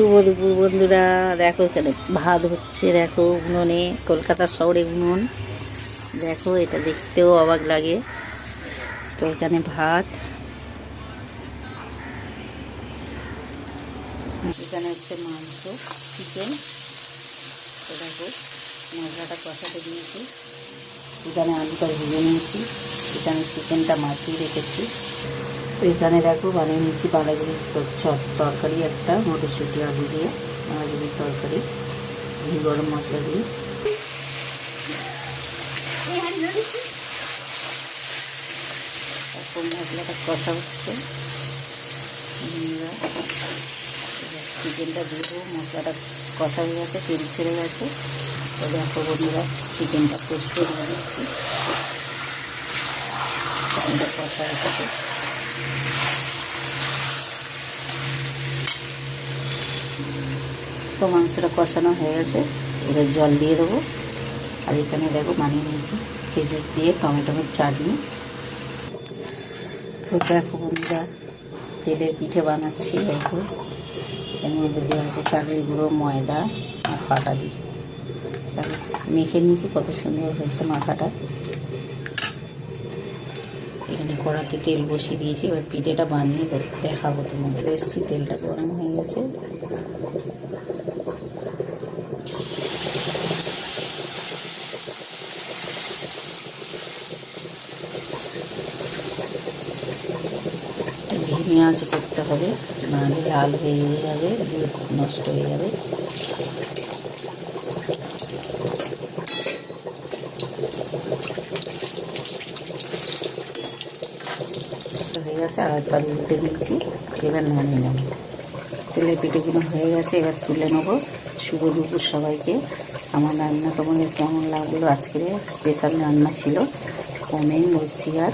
শুভ দুপুর বন্ধুরা। দেখো এখানে ভাত হচ্ছে, দেখো উনুনে, কলকাতা শহরে উনুন। দেখো এটা দেখতেও অবাক লাগে। তো এখানে ভাত, এখানে হচ্ছে মাংস, চিকেন। তো দেখো মশলাটা কষাতে দিয়েছি, এখানে আলুটা ভেজে নিয়েছি, এখানে চিকেনটা মাখিয়ে রেখেছি। তো এখানে দেখো বানিয়ে নিচ্ছি বাঁধাকপির তরকারি, একটা মটরশুঁটি আলু দিয়ে বাঁধাকপির তরকারি, ঘি গরম মশলা দিয়ে। এখন মশলাটা কষা হচ্ছে, চিকেনটা দিয়ে দেবো। মশলাটা কষা হয়ে গেছে, তেল ছেড়ে গেছে। তো দেখো বন্ধুরা, চিকেনটা কষতে দিয়ে দিচ্ছি। চিকেনটা কষা হয়ে গেছে, তো মাংসটা কষানো হয়ে গেছে। এবার জল দিয়ে দেবো। আর এখানে দেখো বানিয়ে নিয়েছি খেজুর দিয়ে টমেটোর চাটনি। তো দেখো বন্ধুরা, তেলের পিঠে বানাচ্ছি। দেখো এর মধ্যে দেওয়া আছে চালের গুঁড়ো, ময়দা আর পাটা দিয়ে দেখো মেখে নিয়েছি। কত সুন্দর হয়েছে মাখাটা। এখানে কড়াতে তেল বসিয়ে দিয়েছি, এবার পিঠেটা বানিয়ে দেখাবো তোমাদের। এসছি, তেলটা গরম হয়ে গেছে। ধিমে আঁচে করতে হবে, নাহলে লাল হয়ে যাবে, দুধ নষ্ট হয়ে যাবে। হয়ে গেছে, আর একবার উল্টে দিচ্ছি। এবার নামিয়ে নেব। তেলের পিঠেগুলো হয়ে গেছে, এবার তুলে নেবো। শুভ দুপুর সবাইকে। আমার রান্না তোমাদের কেমন লাগলো? আজকে স্পেশাল রান্না ছিল, কমেন্ট ও শেয়ার।